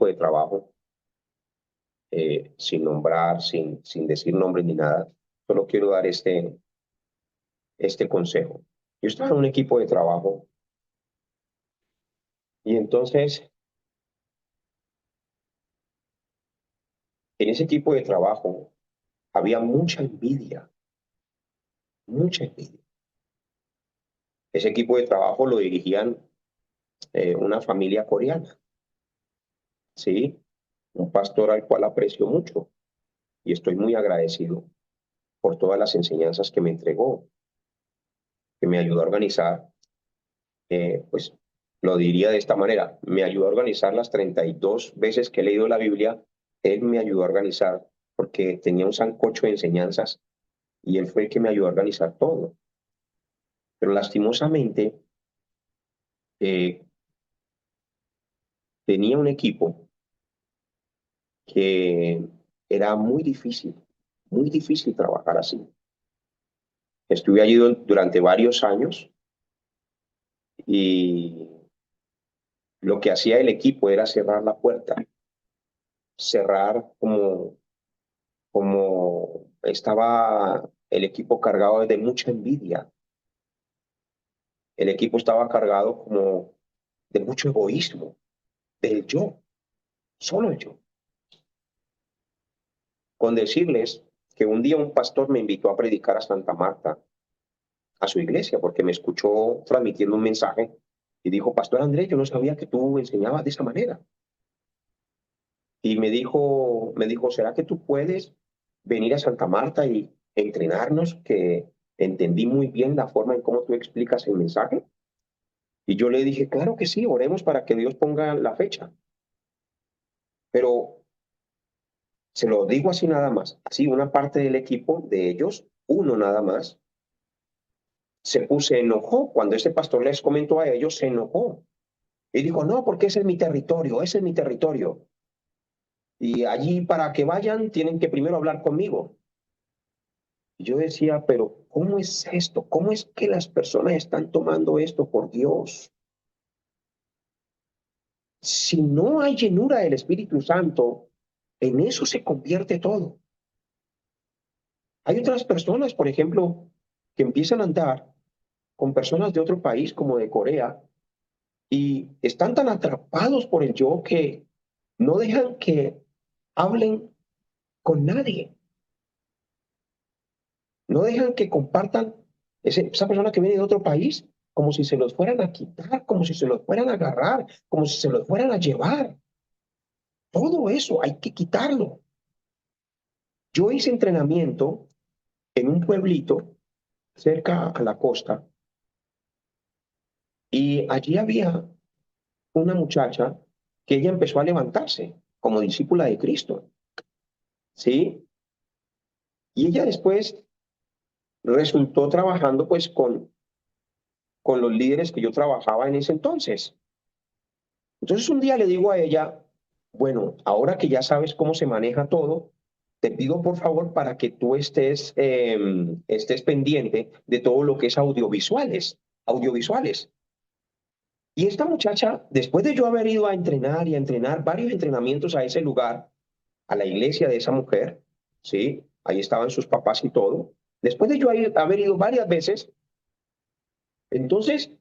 de trabajo, sin nombrar, sin decir nombre ni nada. Solo quiero dar este consejo. Yo estaba en un equipo de trabajo y entonces en ese equipo de trabajo había mucha envidia, mucha envidia. Ese equipo de trabajo lo dirigían una familia coreana, ¿sí? Un pastor al cual aprecio mucho y estoy muy agradecido por todas las enseñanzas que me entregó, que me ayudó a organizar, pues lo diría de esta manera, me ayudó a organizar las 32 veces que he leído la Biblia, él me ayudó a organizar porque tenía un sancocho de enseñanzas y él fue el que me ayudó a organizar todo. Pero lastimosamente tenía un equipo que era muy difícil trabajar así. Estuve allí durante varios años y lo que hacía el equipo era cerrar la puerta, cerrar como estaba el equipo cargado de mucha envidia. El equipo estaba cargado como de mucho egoísmo, del yo, solo el yo. Con decirles que un día un pastor me invitó a predicar a Santa Marta, a su iglesia, porque me escuchó transmitiendo un mensaje y dijo, Pastor Andrés, yo no sabía que tú enseñabas de esa manera. Y me dijo, ¿será que tú puedes venir a Santa Marta y entrenarnos? Que entendí muy bien la forma en cómo tú explicas el mensaje. Y yo le dije, claro que sí, oremos para que Dios ponga la fecha. Pero se lo digo así nada más. Así una parte del equipo de ellos, uno nada más, se enojó. Cuando ese pastor les comentó a ellos, se enojó. Y dijo, no, porque ese es mi territorio, ese es mi territorio. Y allí para que vayan tienen que primero hablar conmigo. Y yo decía, pero ¿cómo es esto? ¿Cómo es que las personas están tomando esto por Dios? Si no hay llenura del Espíritu Santo, en eso se convierte todo. Hay otras personas, por ejemplo, que empiezan a andar con personas de otro país, como de Corea, y están tan atrapados por el yo que no dejan que hablen con nadie. No dejan que compartan esa persona que viene de otro país como si se los fueran a quitar, como si se los fueran a agarrar, como si se los fueran a llevar. Todo eso hay que quitarlo. Yo hice entrenamiento en un pueblito cerca a la costa y allí había una muchacha que ella empezó a levantarse como discípula de Cristo, ¿sí? Y ella después resultó trabajando pues con los líderes que yo trabajaba en ese entonces. Entonces un día le digo a ella, bueno, ahora que ya sabes cómo se maneja todo, te pido por favor para que tú estés pendiente de todo lo que es audiovisuales. Y esta muchacha, después de yo haber ido a entrenar y a entrenar varios entrenamientos a ese lugar, a la iglesia de esa mujer, ¿sí? Ahí estaban sus papás y todo. Después de yo haber ido varias veces, entonces,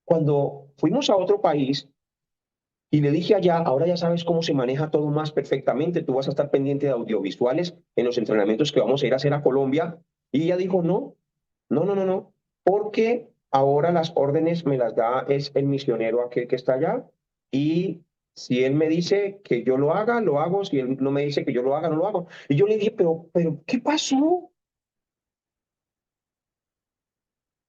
cuando fuimos a otro país, y le dije allá, ahora ya sabes cómo se maneja todo más perfectamente, tú vas a estar pendiente de audiovisuales en los entrenamientos que vamos a ir a hacer a Colombia. Y ella dijo, no, porque ahora las órdenes me las da es el misionero aquel que está allá. Y si él me dice que yo lo haga, lo hago. Si él no me dice que yo lo haga, no lo hago. Y yo le dije, pero, ¿qué pasó?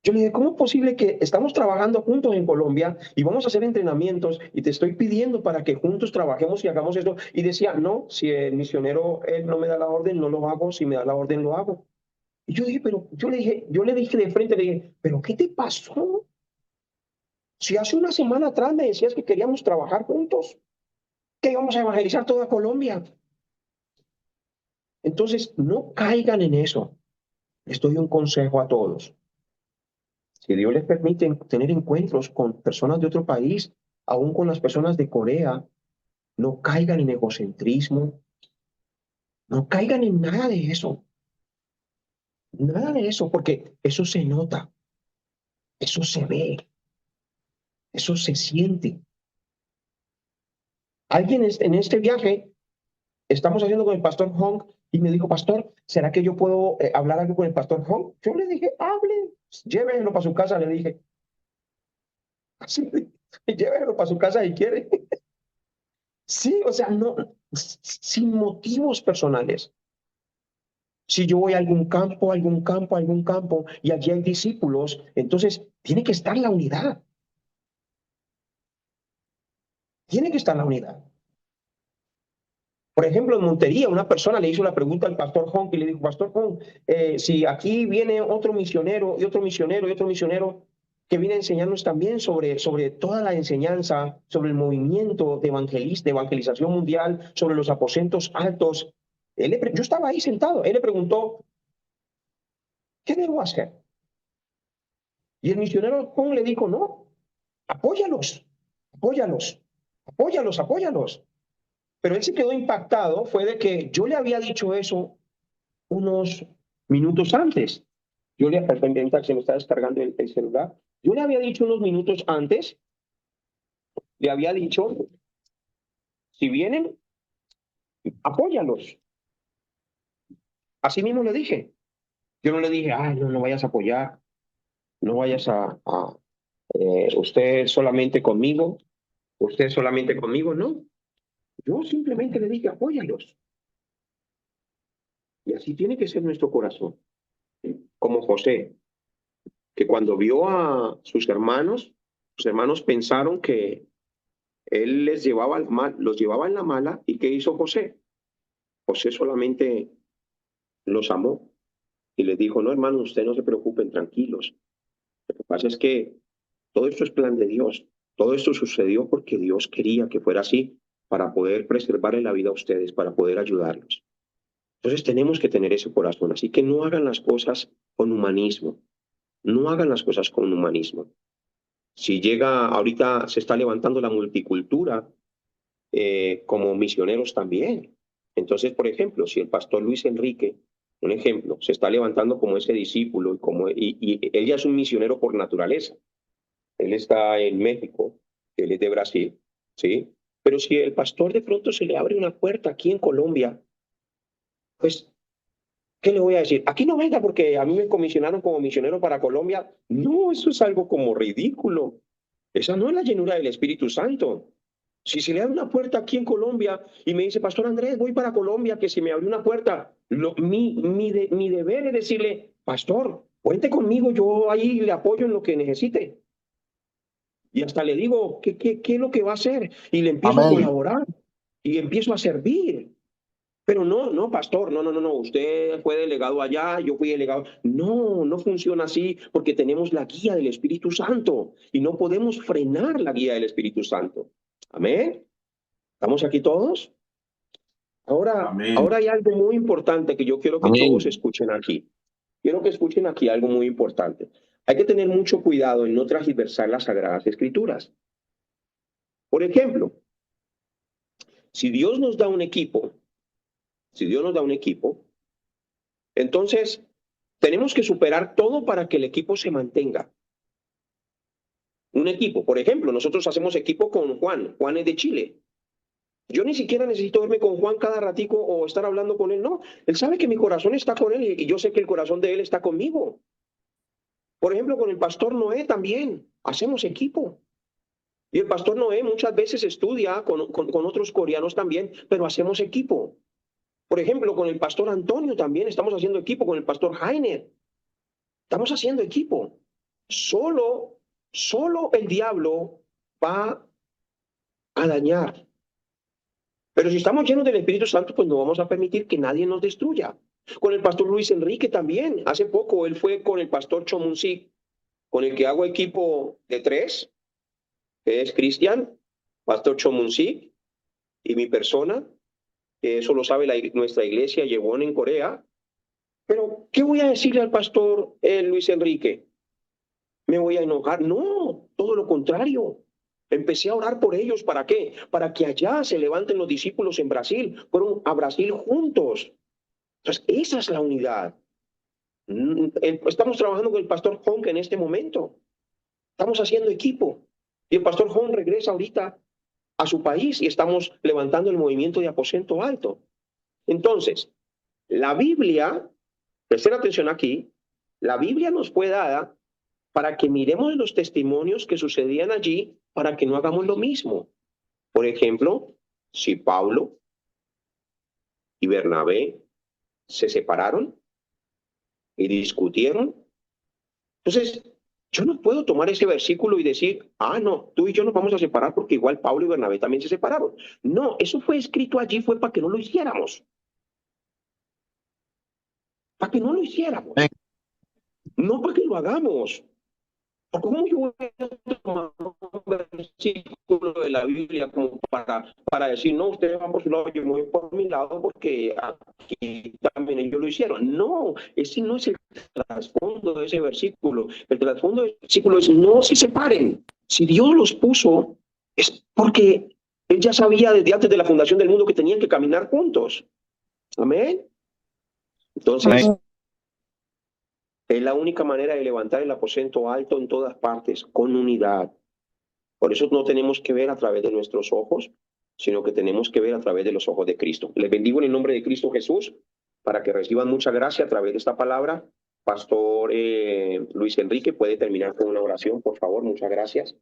Yo le dije, ¿cómo es posible que estamos trabajando juntos en Colombia y vamos a hacer entrenamientos y te estoy pidiendo para que juntos trabajemos y hagamos esto? Y decía, no, si el misionero, él no me da la orden, no lo hago, si me da la orden, lo hago. Y yo dije, pero yo le dije de frente, le dije, ¿pero qué te pasó? Si hace una semana atrás me decías que queríamos trabajar juntos, que íbamos a evangelizar toda Colombia. Entonces, no caigan en eso. Les doy un consejo a todos. Si Dios les permite tener encuentros con personas de otro país, aún con las personas de Corea, no caigan en egocentrismo, no caigan en nada de eso. Nada de eso, porque eso se nota, eso se ve, eso se siente. Alguien en este viaje, estamos haciendo con el pastor Hong, y me dijo, pastor, ¿será que yo puedo hablar algo con el pastor Hong? Yo le dije, hable, llévenlo para su casa, le dije. Así, llévenlo para su casa si quiere. Sí, o sea, no, sin motivos personales. Si yo voy a algún campo, y allí hay discípulos, entonces tiene que estar la unidad. Tiene que estar la unidad. Por ejemplo, en Montería, una persona le hizo la pregunta al pastor Hong y le dijo, pastor Hong, si aquí viene otro misionero y otro misionero y otro misionero que viene a enseñarnos también sobre toda la enseñanza, sobre el movimiento de evangelización mundial, sobre los aposentos altos. Yo estaba ahí sentado, él le preguntó, ¿qué debo hacer? Y el misionero Hong le dijo, no, apóyalos, apóyalos, apóyalos, apóyalos. Pero él se quedó impactado, fue de que yo le había dicho eso unos minutos antes. Se me está descargando el celular. Yo le había dicho unos minutos antes, le había dicho, si vienen, apóyalos. Así mismo le dije. Yo no le dije, ay, no vayas a apoyar, no vayas usted solamente conmigo, no. Yo simplemente le dije, apóyalos. Y así tiene que ser nuestro corazón. Como José, que cuando vio a sus hermanos pensaron que él los llevaba en la mala. ¿Y qué hizo José? José solamente los amó y les dijo, no, hermanos, ustedes no se preocupen, tranquilos. Lo que pasa es que todo esto es plan de Dios. Todo esto sucedió porque Dios quería que fuera así para poder preservarle la vida a ustedes, para poder ayudarlos. Entonces tenemos que tener ese corazón. Así que no hagan las cosas con humanismo. No hagan las cosas con humanismo. Si ahorita se está levantando la multicultura como misioneros también. Entonces, por ejemplo, si el pastor Luis Enrique, un ejemplo, se está levantando como ese discípulo y él ya es un misionero por naturaleza. Él está en México, él es de Brasil, ¿sí? Pero si el pastor de pronto se le abre una puerta aquí en Colombia, pues, ¿qué le voy a decir? Aquí no venga porque a mí me comisionaron como misionero para Colombia. No, eso es algo como ridículo. Esa no es la llenura del Espíritu Santo. Si se le abre una puerta aquí en Colombia y me dice, Pastor Andrés, voy para Colombia, que se me abrió una puerta, mi deber es decirle, Pastor, cuente conmigo, yo ahí le apoyo en lo que necesite. Y hasta le digo, ¿qué es lo que va a hacer? Y le empiezo a colaborar y empiezo a servir. Pero no, pastor, no, usted fue delegado allá, yo fui delegado. No funciona así porque tenemos la guía del Espíritu Santo y no podemos frenar la guía del Espíritu Santo. Amén. ¿Estamos aquí todos? Ahora hay algo muy importante que yo quiero que todos escuchen aquí. Quiero que escuchen aquí algo muy importante. Hay que tener mucho cuidado en no transversar las Sagradas Escrituras. Por ejemplo, si Dios nos da un equipo, entonces tenemos que superar todo para que el equipo se mantenga. Un equipo, por ejemplo, nosotros hacemos equipo con Juan. Juan es de Chile. Yo ni siquiera necesito verme con Juan cada ratico o estar hablando con él. No, él sabe que mi corazón está con él y yo sé que el corazón de él está conmigo. Por ejemplo, con el pastor Noé también hacemos equipo. Y el pastor Noé muchas veces estudia con otros coreanos también, pero hacemos equipo. Por ejemplo, con el pastor Antonio también estamos haciendo equipo, con el pastor Heiner. Estamos haciendo equipo. solo el diablo va a dañar. Pero si estamos llenos del Espíritu Santo, pues no vamos a permitir que nadie nos destruya. Con el pastor Luis Enrique también. Hace poco él fue con el pastor Chomunsik, con el que hago equipo de 3, que es Cristian, pastor Chomunsik, y mi persona, que eso lo sabe nuestra iglesia, Yewon en Corea. Pero, ¿qué voy a decirle al pastor Luis Enrique? ¿Me voy a enojar? No, todo lo contrario. Empecé a orar por ellos. ¿Para qué? Para que allá se levanten los discípulos en Brasil. Fueron a Brasil juntos. Entonces, esa es la unidad. Estamos trabajando con el pastor Honk en este momento. Estamos haciendo equipo. Y el pastor Honk regresa ahorita a su país y estamos levantando el movimiento de Aposento Alto. Entonces, la Biblia, presten atención aquí, la Biblia nos fue dada para que miremos los testimonios que sucedían allí, para que no hagamos lo mismo. Por ejemplo, si Pablo y Bernabé se separaron y discutieron, entonces yo no puedo tomar ese versículo y decir, no, tú y yo nos vamos a separar porque igual Pablo y Bernabé también se separaron. No, eso fue escrito allí, fue para que no lo hiciéramos. Para que no lo hiciéramos. No para que lo hagamos. ¿Cómo yo voy a tomar un versículo de la Biblia como para decir, no, ustedes van por su lado, yo me voy por mi lado porque aquí también ellos lo hicieron? No, ese no es el trasfondo de ese versículo. El trasfondo del versículo es, no se separen. Si Dios los puso, es porque Él ya sabía desde antes de la fundación del mundo que tenían que caminar juntos. Amén. Entonces, amén. Es la única manera de levantar el aposento alto en todas partes, con unidad. Por eso no tenemos que ver a través de nuestros ojos, sino que tenemos que ver a través de los ojos de Cristo. Les bendigo en el nombre de Cristo Jesús, para que reciban mucha gracia a través de esta palabra. Pastor Luis Enrique, puede terminar con una oración, por favor. Muchas gracias.